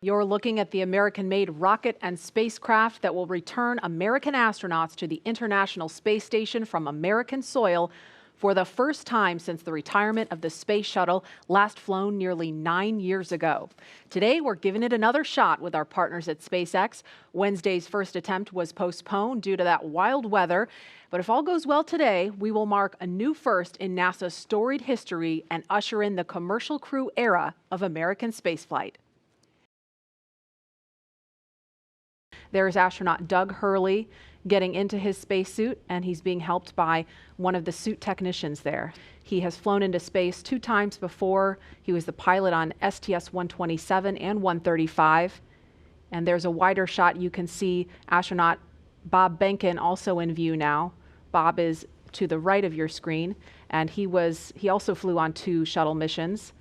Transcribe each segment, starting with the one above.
You're looking at the American-made rocket and spacecraft that will return American astronauts to the International Space Station from American soil for the first time since the retirement of the space shuttle, last flown nearly 9 years ago. Today, we're giving it another shot with our partners at SpaceX. Wednesday's first attempt was postponed due to that wild weather. But if all goes well today, we will mark a new first in NASA's storied history and usher in the commercial crew era of American spaceflight. There's astronaut Doug Hurley getting into his spacesuit, and he's being helped by one of the suit technicians there. He has flown into space 2 times before. He was the pilot on STS-127 and 135. And there's a wider shot. You can see astronaut Bob Behnken also in view now. Bob is to the right of your screen, and he also flew on 2 shuttle missions.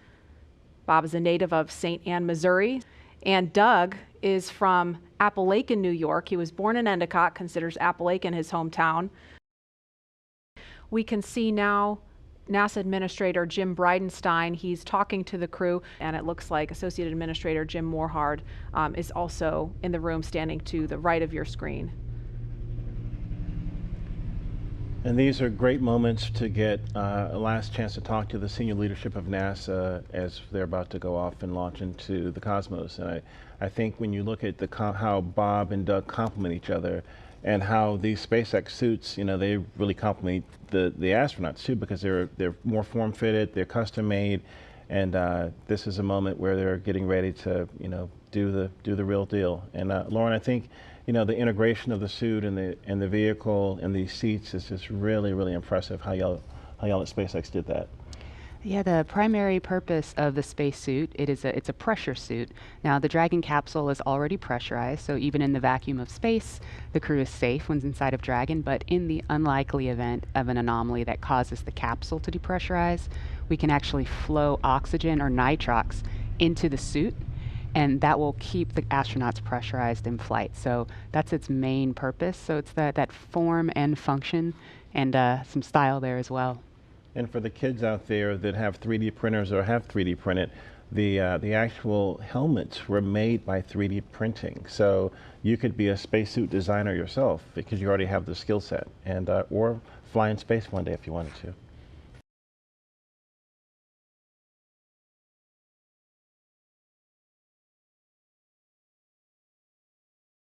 Bob is a native of St. Anne, Missouri. And Doug is from Appalachian, New York. He was born in Endicott, considers Appalachian his hometown. We can see now NASA Administrator Jim Bridenstine. He's talking to the crew, and it looks like Associate Administrator Jim Morehard is also in the room, standing to the right of your screen. And these are great moments to get a last chance to talk to the senior leadership of NASA as they're about to go off and launch into the cosmos. And I think when you look at how Bob and Doug complement each other, and how these SpaceX suits, they really complement the astronauts too, because they're more form-fitted, they're custom-made, and this is a moment where they're getting ready to do the real deal. And Lauren, I think the integration of the suit and the vehicle and these seats is just really, really impressive how y'all at SpaceX did that. Yeah, the primary purpose of the spacesuit, it's a pressure suit. Now, the Dragon capsule is already pressurized, so even in the vacuum of space, the crew is safe when inside of Dragon. But in the unlikely event of an anomaly that causes the capsule to depressurize, we can actually flow oxygen or nitrox into the suit, and that will keep the astronauts pressurized in flight. So that's its main purpose. So it's that form and function, and some style there as well. And for the kids out there that have 3D printers or have 3D printed, the actual helmets were made by 3D printing. So you could be a spacesuit designer yourself because you already have the skill set, and or fly in space one day if you wanted to.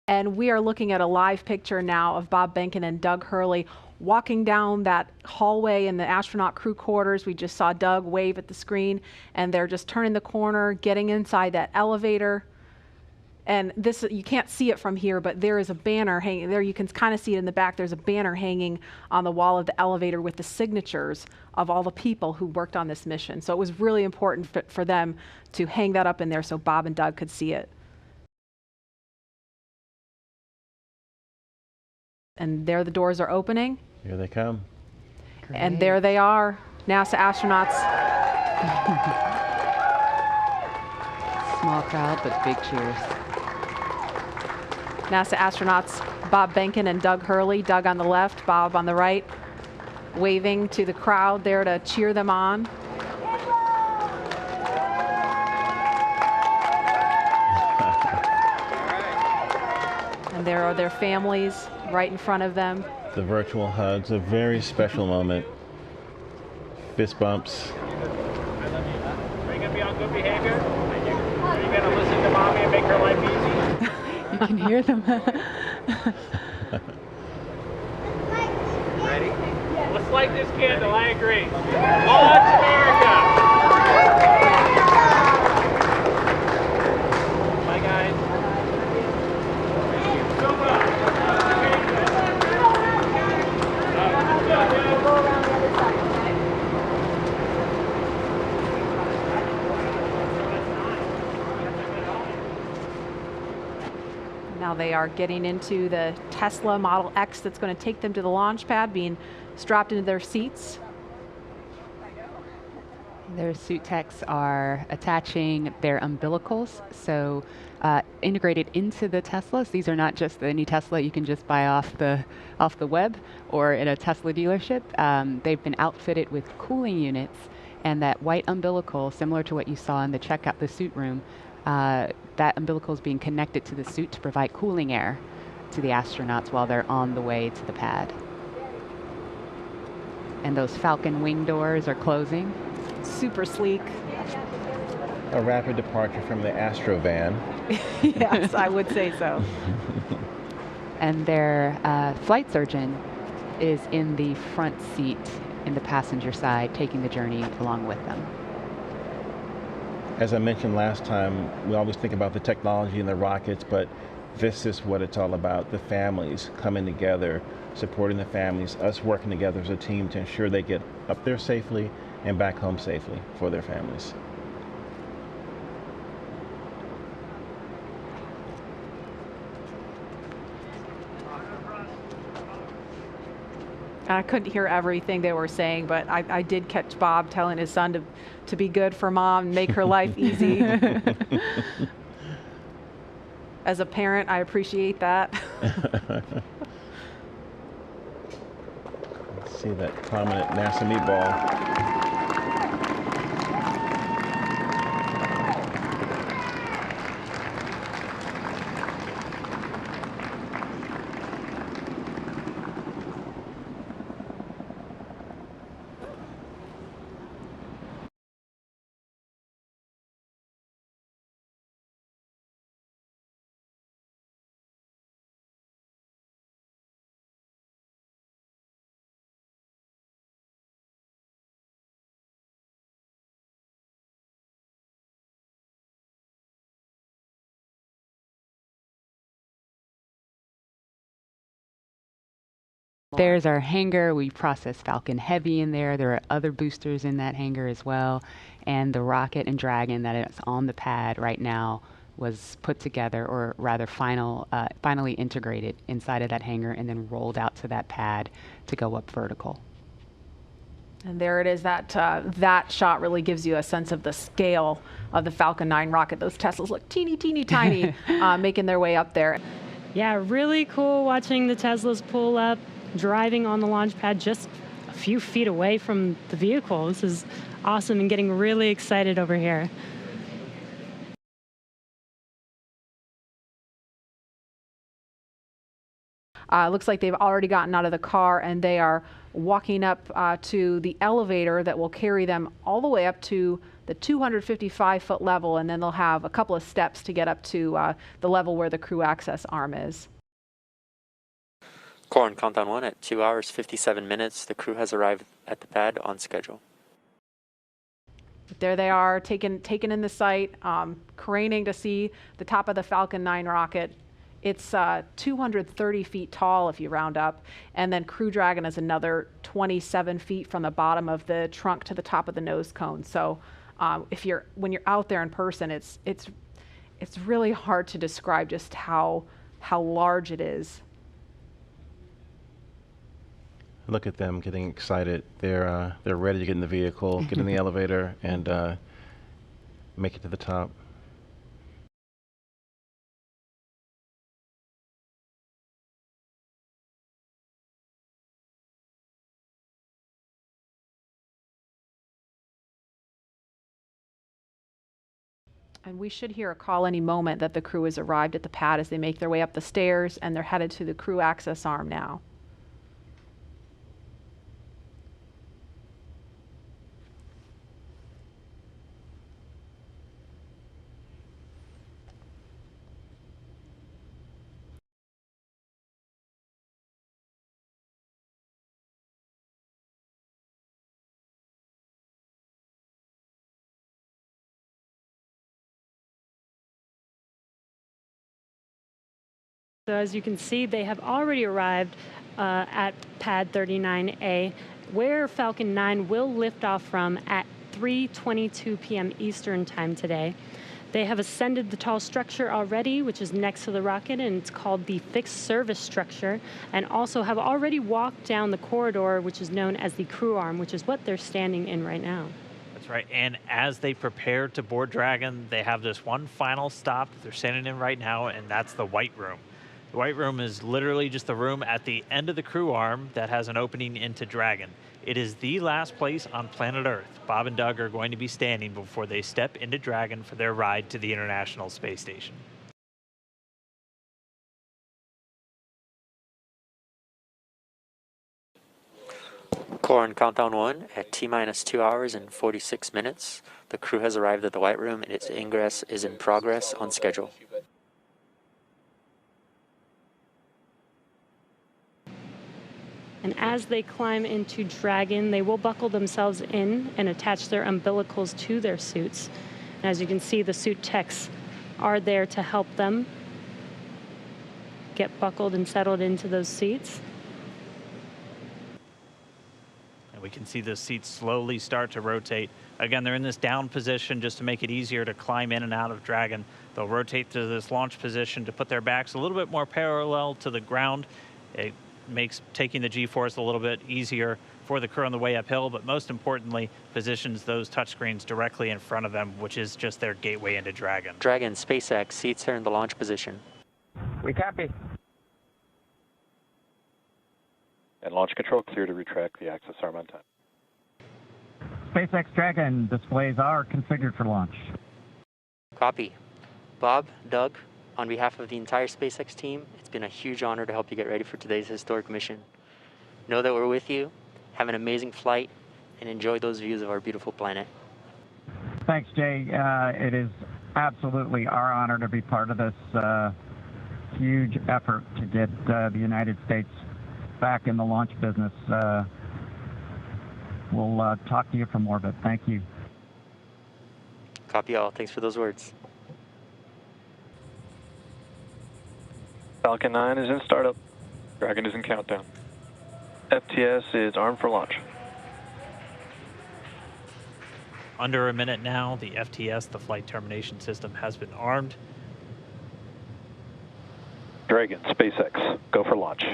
And we are looking at a live picture now of Bob Behnken and Doug Hurley walking down that hallway in the astronaut crew quarters. We just saw Doug wave at the screen, and they're just turning the corner, getting inside that elevator. And this, you can't see it from here, but there is a banner hanging there. You can kind of see it in the back. There's a banner hanging on the wall of the elevator with the signatures of all the people who worked on this mission. So it was really important for them to hang that up in there so Bob and Doug could see it. And there the doors are opening. Here they come. Great. And there they are, NASA astronauts. Small crowd, but big cheers. NASA astronauts Bob Behnken and Doug Hurley, Doug on the left, Bob on the right, waving to the crowd there to cheer them on. And there are their families right in front of them. The virtual hugs, a very special moment. Fist bumps. Are you going to be on good behavior? Are you going to listen to mommy and make her life easy? You can hear them. Ready? Let's light this candle, I agree. Launch America! Bye, guys. Now they are getting into the Tesla Model X that's going to take them to the launch pad, being strapped into their seats. Their suit techs are attaching their umbilicals, so integrated into the Teslas. These are not just the new Tesla you can just buy off the web or in a Tesla dealership. They've been outfitted with cooling units, and that white umbilical, similar to what you saw in the suit room, That umbilical is being connected to the suit to provide cooling air to the astronauts while they're on the way to the pad. And those Falcon wing doors are closing. Super sleek. A rapid departure from the Astrovan. Yes, I would say so. And their flight surgeon is in the front seat in the passenger side, taking the journey along with them. As I mentioned last time, we always think about the technology and the rockets, but this is what it's all about, the families coming together, supporting the families, us working together as a team to ensure they get up there safely and back home safely for their families. I couldn't hear everything they were saying, but I did catch Bob telling his son to be good for mom and make her life easy. As a parent, I appreciate that. Let's see that prominent NASA meatball. There's our hangar. We process Falcon Heavy in there. There are other boosters in that hangar as well. And the rocket and Dragon that is on the pad right now was put together, or rather finally integrated inside of that hangar and then rolled out to that pad to go up vertical. And there it is. That shot really gives you a sense of the scale of the Falcon 9 rocket. Those Teslas look teeny, teeny, tiny, making their way up there. Yeah, really cool watching the Teslas pull up, driving on the launch pad just a few feet away from the vehicle. This is awesome and getting really excited over here. Looks like they've already gotten out of the car and they are walking up to the elevator that will carry them all the way up to the 255-foot level, and then they'll have a couple of steps to get up to the level where the crew access arm is. Core on countdown 1 at 2 hours 57 minutes. The crew has arrived at the pad on schedule. There they are, taken in the sight, craning to see the top of the Falcon 9 rocket. It's 230 feet tall if you round up, and then Crew Dragon is another 27 feet from the bottom of the trunk to the top of the nose cone. So when you're out there in person, it's really hard to describe just how large it is. Look at them getting excited. They're ready to get in the vehicle, get in the elevator, and make it to the top. And we should hear a call any moment that the crew has arrived at the pad as they make their way up the stairs, and they're headed to the crew access arm now. So as you can see, they have already arrived at pad 39A, where Falcon 9 will lift off from at 3:22 p.m. Eastern time today. They have ascended the tall structure already, which is next to the rocket, and it's called the fixed service structure, and also have already walked down the corridor, which is known as the crew arm, which is what they're standing in right now. That's right. And as they prepare to board Dragon, they have this one final stop that they're standing in right now, and that's the White Room. The White Room is literally just the room at the end of the crew arm that has an opening into Dragon. It is the last place on planet Earth Bob and Doug are going to be standing before they step into Dragon for their ride to the International Space Station. Core on countdown 1 at T-minus 2 hours and 46 minutes. The crew has arrived at the White Room and its ingress is in progress on schedule. And as they climb into Dragon, they will buckle themselves in and attach their umbilicals to their suits. And as you can see, the suit techs are there to help them get buckled and settled into those seats. And we can see the seats slowly start to rotate. Again, they're in this down position just to make it easier to climb in and out of Dragon. They'll rotate to this launch position to put their backs a little bit more parallel to the ground. It makes taking the G-force a little bit easier for the crew on the way uphill, but most importantly, positions those touchscreens directly in front of them, which is just their gateway into Dragon. Dragon, SpaceX, seats are in the launch position. We copy. And launch control clear to retract the access arm on time. SpaceX Dragon displays are configured for launch. Copy. Bob, Doug, on behalf of the entire SpaceX team, it's been a huge honor to help you get ready for today's historic mission. Know that we're with you, have an amazing flight, and enjoy those views of our beautiful planet. Thanks, Jay. It is absolutely our honor to be part of this huge effort to get the United States back in the launch business. We'll talk to you from orbit. Thank you. Copy all. Thanks for those words. Falcon 9 is in startup. Dragon is in countdown. FTS is armed for launch. Under a minute now, the FTS, the flight termination system, has been armed. Dragon, SpaceX, go for launch.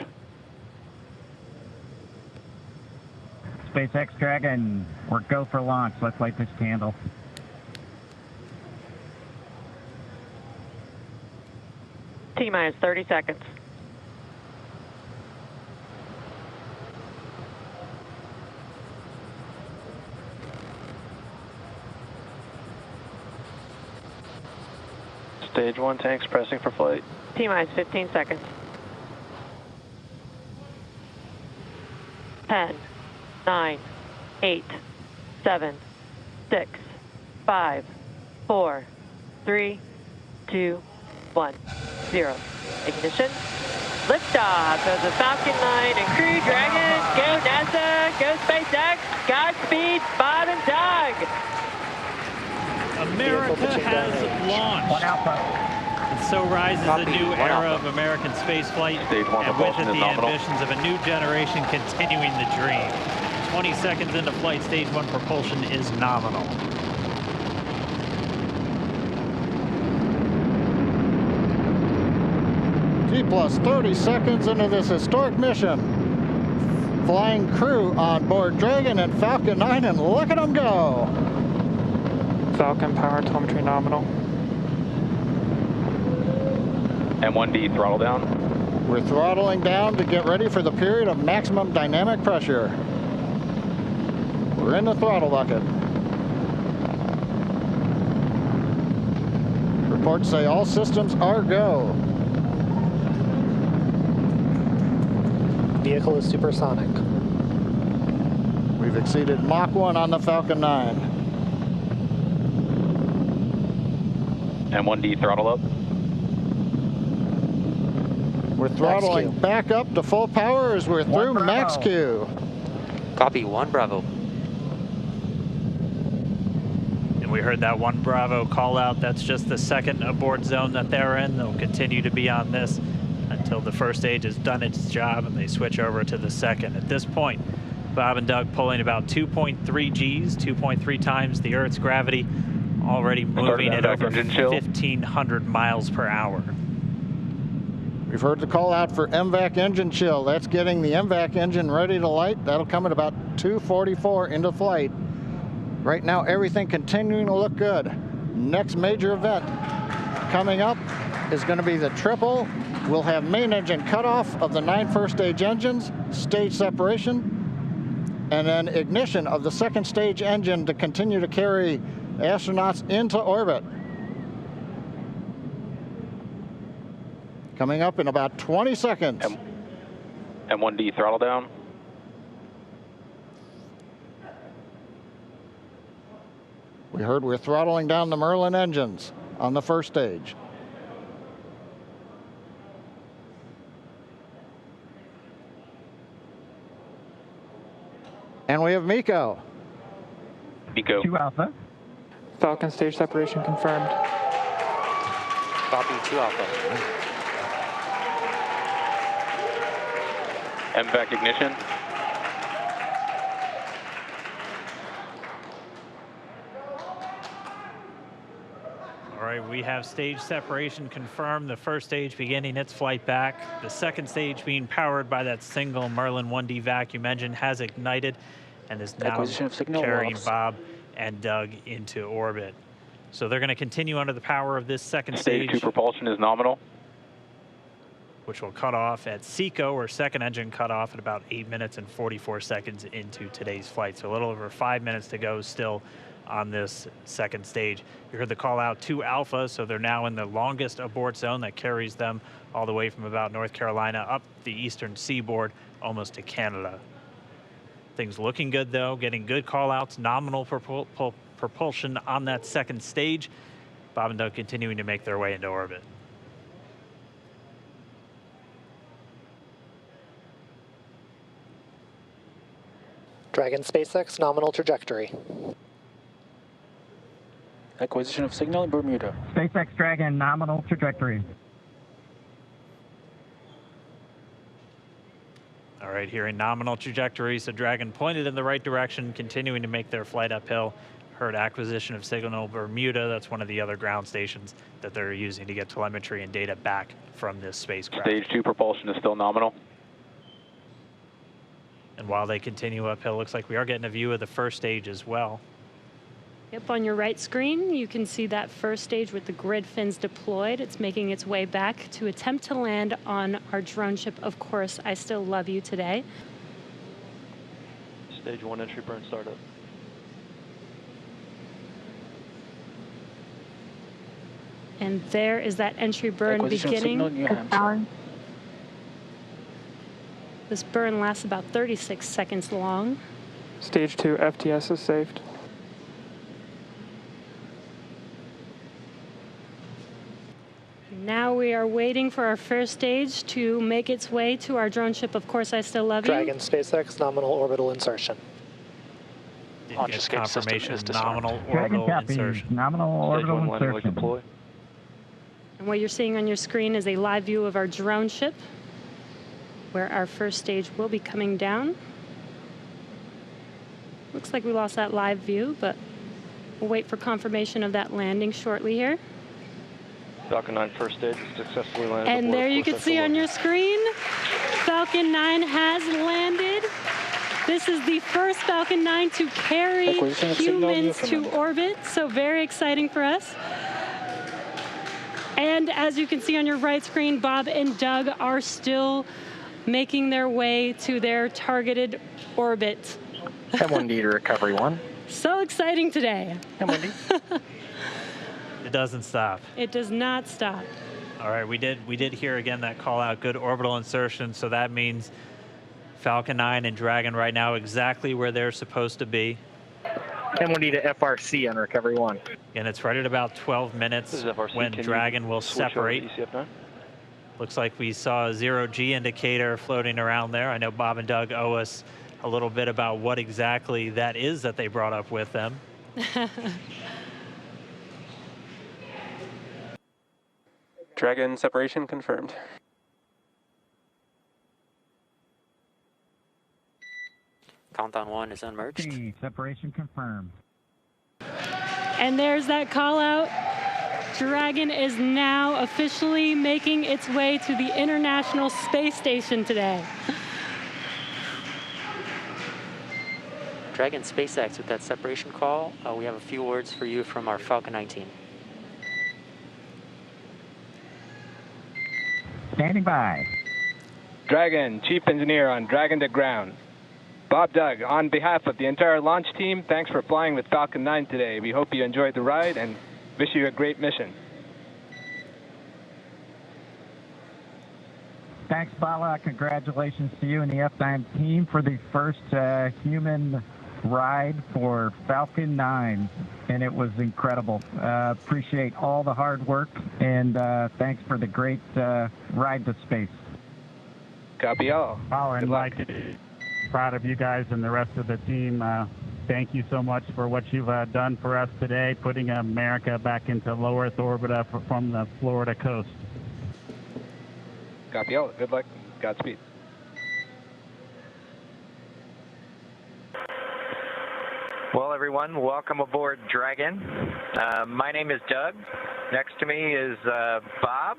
SpaceX Dragon, we're go for launch. Let's light this candle. T-minus 30 seconds. Stage 1 tanks pressing for flight. T-minus 15 seconds. 10, 9, 8, 7, 6, 5, 4, 3, 2, 1, 0. Ignition. Liftoff of the Falcon 9 and Crew Dragon. Go NASA, go SpaceX. Godspeed, Bob and Doug. America has launched. One Alpha. And so rises a new era of American spaceflight, Stage 1 and with it propulsion the is nominal. ambitions of a new generation continuing the dream. 20 seconds into flight, stage 1 propulsion is nominal. T plus 30 seconds into this historic mission. Flying crew on board Dragon and Falcon 9, and look at them go. Falcon power telemetry nominal. M1D throttle down. We're throttling down to get ready for the period of maximum dynamic pressure. We're in the throttle bucket. Reports say all systems are go. Vehicle is supersonic. We've exceeded Mach 1 on the Falcon 9. M1D throttle up. We're throttling back up to full power as we're through max Q. Copy, 1 Bravo. And we heard that 1 Bravo call out. That's just the second abort zone that they're in. They'll continue to be on this until the first stage has done its job and they switch over to the second. At this point, Bob and Doug pulling about 2.3 Gs, 2.3 times the Earth's gravity, already moving at over 1,500 miles per hour. We've heard the call out for MVAC engine chill. That's getting the MVAC engine ready to light. That'll come at about 2:44 into flight. Right now, everything continuing to look good. Next major event coming up is going to be the triple We'll have main engine cutoff of the 9 first stage engines, stage separation, and then ignition of the second stage engine to continue to carry astronauts into orbit. Coming up in about 20 seconds. M1D throttle down. We heard we're throttling down the Merlin engines on the first stage. And we have MECO. MECO. 2 Alpha. Falcon stage separation confirmed. Copy, 2 Alpha. MVAC ignition. All right, we have stage separation confirmed. The first stage beginning its flight back. The second stage being powered by that single Merlin 1D vacuum engine has ignited and is now carrying Bob and Doug into orbit. So they're going to continue under the power of this second stage. Stage 2 propulsion is nominal. Which will cut off at SECO, or second engine cut off, at about 8 minutes and 44 seconds into today's flight. So a little over 5 minutes to go still on this second stage. You heard the call out 2 Alpha, so they're now in the longest abort zone that carries them all the way from about North Carolina up the eastern seaboard, almost to Canada. Things looking good though, getting good call outs, nominal propulsion on that second stage. Bob and Doug continuing to make their way into orbit. Dragon SpaceX nominal trajectory. Acquisition of signal in Bermuda. SpaceX Dragon nominal trajectory. All right, here in nominal trajectory, so Dragon pointed in the right direction, continuing to make their flight uphill. Heard acquisition of signal Bermuda. That's one of the other ground stations that they're using to get telemetry and data back from this spacecraft. Stage 2 propulsion is still nominal. And while they continue uphill, looks like we are getting a view of the first stage as well. Yep, on your right screen, you can see that first stage with the grid fins deployed. It's making its way back to attempt to land on our drone ship, Of Course, I Still Love You Today. Stage 1 entry burn startup. And there is that entry burn beginning. This burn lasts about 36 seconds long. Stage 2 FTS is saved. Now we are waiting for our first stage to make its way to our drone ship, Of Course I Still Love You. Dragon SpaceX nominal orbital insertion. Didn't get confirmation, nominal Dragon orbital copies, insertion. nominal orbital insertion. And what you're seeing on your screen is a live view of our drone ship, where our first stage will be coming down. Looks like we lost that live view, but we'll wait for confirmation of that landing shortly here. Falcon 9 first stage successfully landed. And there you can see on your screen, Falcon 9 has landed. This is the first Falcon 9 to carry humans to orbit, so very exciting for us. And as you can see on your right screen, Bob and Doug are still making their way to their targeted orbit. M1D to recovery 1. So exciting today. M1D. It doesn't stop. It does not stop. All right, we did hear again that call out, good orbital insertion, so that means Falcon 9 and Dragon right now exactly where they're supposed to be. M1D to FRC on recovery 1. And it's right at about 12 minutes when Dragon will separate. Looks like we saw a 0G indicator floating around there. I know Bob and Doug owe us a little bit about what exactly that is that they brought up with them. Dragon separation confirmed. Countdown 1 is unmerged. Separation confirmed. And there's that call out. Dragon is now officially making its way to the International Space Station today. Dragon SpaceX with that separation call. We have a few words for you from our Falcon 9 team. standing by. Dragon, Chief Engineer on Dragon to ground. Bob Doug, on behalf of the entire launch team, thanks for flying with Falcon 9 today. We hope you enjoyed the ride and wish you a great mission. Thanks, Bala. Congratulations to you and the F9 team for the first human ride for Falcon 9, and it was incredible. Appreciate all the hard work, and thanks for the great ride to space. Copy all. Power and Mike, proud of you guys and the rest of the team. Thank you so much for what you've done for us today, putting America back into low Earth orbit from the Florida coast. Copy all. Good luck. Godspeed. Well, everyone, welcome aboard Dragon. My name is Doug. Next to me is Bob.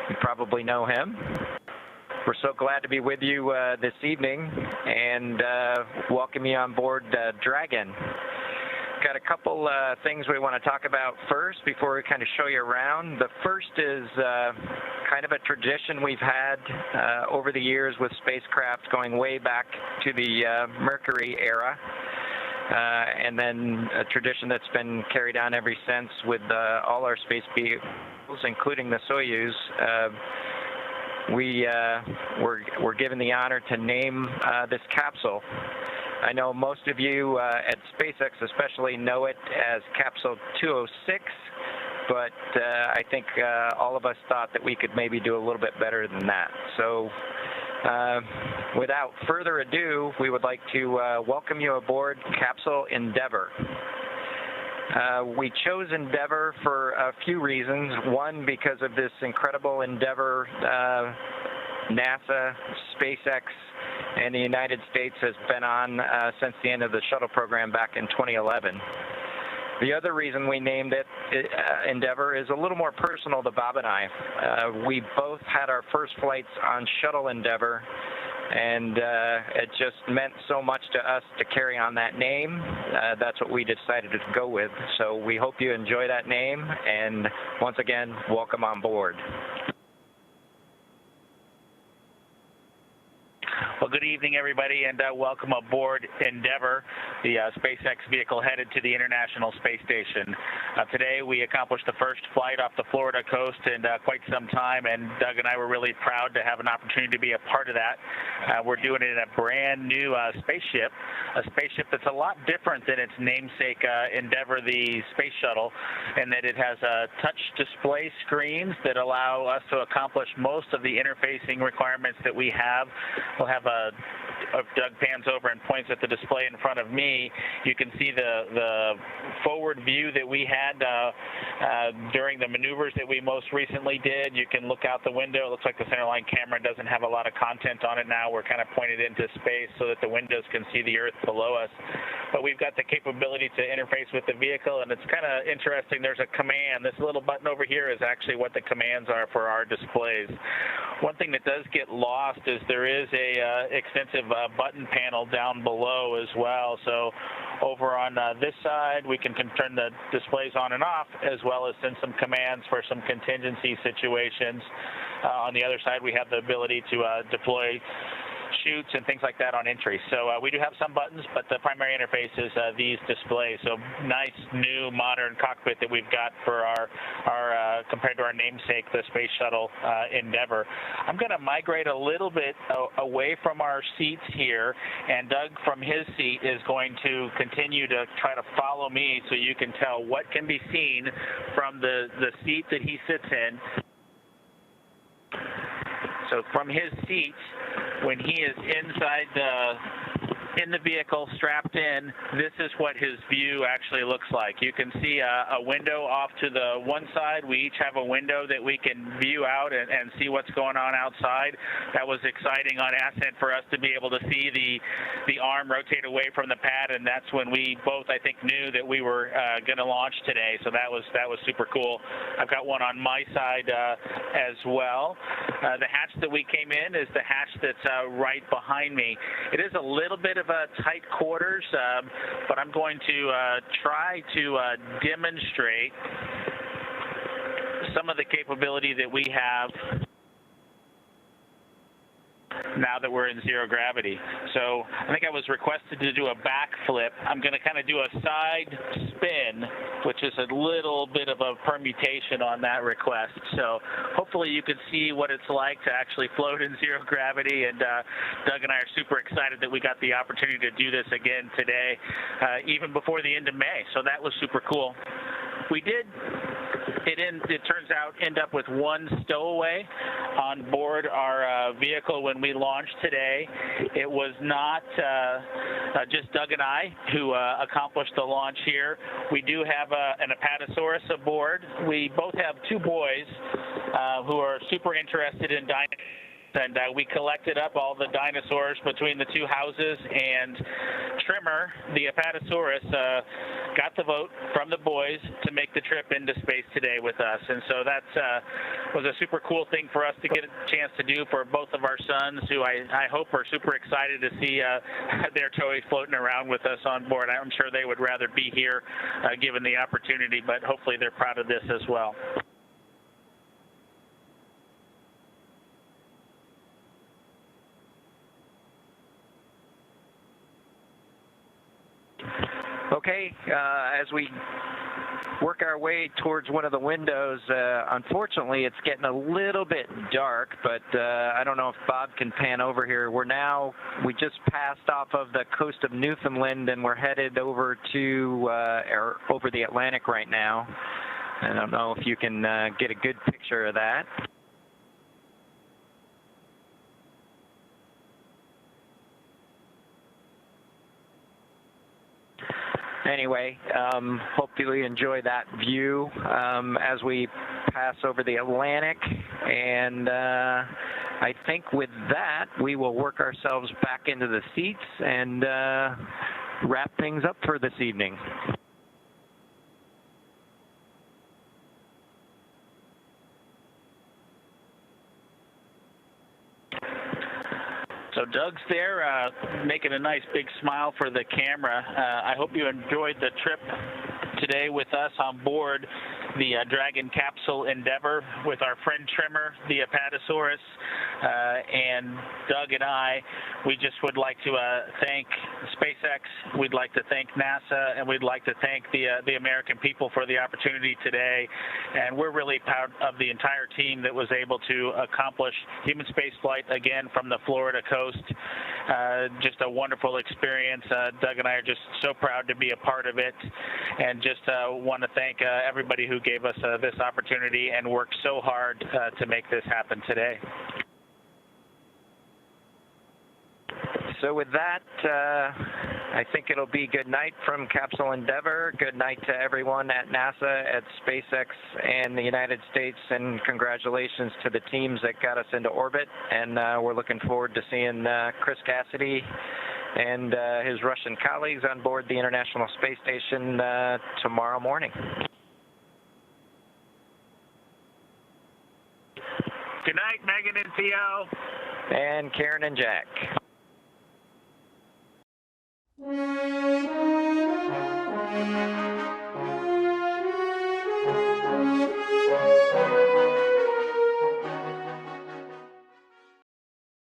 You probably know him. We're so glad to be with you this evening and welcome you on board Dragon. Got a couple things we want to talk about first before we kind of show you around. The first is kind of a tradition we've had over the years with spacecraft going way back to the Mercury era. And then a tradition that's been carried on ever since with all our space vehicles, including the Soyuz. We're given the honor to name this capsule. I know most of you at SpaceX especially know it as Capsule 206, but I think all of us thought that we could maybe do a little bit better than that. So without further ado, we would like to welcome you aboard Capsule Endeavour. We chose Endeavour for a few reasons. One, because of this incredible endeavor NASA, SpaceX, and the United States has been on since the end of the shuttle program back in 2011. The other reason we named it Endeavour is a little more personal to Bob and I. We both had our first flights on Shuttle Endeavour, and it just meant so much to us to carry on that name. That's what we decided to go with. So we hope you enjoy that name, and once again, welcome on board. Well, good evening, everybody, and welcome aboard Endeavour, the SpaceX vehicle headed to the International Space Station. Today, we accomplished the first flight off the Florida coast in quite some time, and Doug and I were really proud to have an opportunity to be a part of that. We're doing it in a brand new spaceship, a spaceship that's a lot different than its namesake Endeavour, the space shuttle, in that it has touch display screens that allow us to accomplish most of the interfacing requirements that we have. We'll have Doug pans over and points at the display in front of me. You can see the forward view that we had during the maneuvers that we most recently did. You can look out the window. It looks like the centerline camera doesn't have a lot of content on it now. We're kind of pointed into space so that the windows can see the Earth below us. But we've got the capability to interface with the vehicle, and it's kind of interesting. There's a command. This little button over here is actually what the commands are for our displays. One thing that does get lost is there is a extensive button panel down below as well. So over on this side, we can turn the displays on and off, as well as send some commands for some contingency situations. On the other side, we have the ability to deploy chutes and things like that on entry. So we do have some buttons, but the primary interface is these displays. So nice, new, modern cockpit that we've got for our compared to our namesake, the Space Shuttle Endeavour. I'm going to migrate a little bit away from our seats here, and Doug from his seat is going to continue to try to follow me so you can tell what can be seen from the seat that he sits in. So from his seat, when he is inside in the vehicle, strapped in, this is what his view actually looks like. You can see a window off to the one side. We each have a window that we can view out and see what's going on outside. That was exciting on ascent for us to be able to see the arm rotate away from the pad, and that's when we both, I think, knew that we were going to launch today. So that was super cool. I've got one on my side as well. The hatch that we came in is the hatch that's right behind me. It is a little bit of a tight quarters, but I'm going to try to demonstrate some of the capability that we have now that we're in zero gravity. So I think I was requested to do a backflip. I'm going to kind of do a side spin, which is a little bit of a permutation on that request. So hopefully you can see what it's like to actually float in zero gravity. And Doug and I are super excited that we got the opportunity to do this again today, even before the end of May. So that was super cool. We did, it turns out, end up with one stowaway on board our vehicle when we launched today. It was not just Doug and I who accomplished the launch here. We do have an apatosaurus aboard. We both have two boys who are super interested in dinosaurs. And we collected up all the dinosaurs between the two houses, and Trimmer, the apatosaurus, got the vote from the boys to make the trip into space today with us. And so that was a super cool thing for us to get a chance to do for both of our sons, who I hope are super excited to see their toys floating around with us on board. I'm sure they would rather be here given the opportunity, but hopefully they're proud of this as well. Okay, as we work our way towards one of the windows, unfortunately it's getting a little bit dark, but I don't know if Bob can pan over here. We just passed off of the coast of Newfoundland, and we're headed over to over the Atlantic right now. I don't know if you can get a good picture of that. Anyway, hopefully you enjoy that view as we pass over the Atlantic. And I think with that, we will work ourselves back into the seats and wrap things up for this evening. So Doug's there making a nice big smile for the camera. I hope you enjoyed the trip today with us on board the Dragon capsule Endeavour with our friend Trimmer, the apatosaurus, and Doug and I. We just would like to thank SpaceX, we'd like to thank NASA, and we'd like to thank the American people for the opportunity today. And we're really proud of the entire team that was able to accomplish human space flight again from the Florida coast. Just a wonderful experience. Doug and I are just so proud to be a part of it, and just want to thank everybody who gave us this opportunity and worked so hard to make this happen today. So with that, I think it'll be good night from Capsule Endeavour. Good night to everyone at NASA, at SpaceX, and the United States, and congratulations to the teams that got us into orbit. And we're looking forward to seeing Chris Cassidy and his Russian colleagues on board the International Space Station tomorrow morning. Good night, Megan and Theo. And Karen and Jack.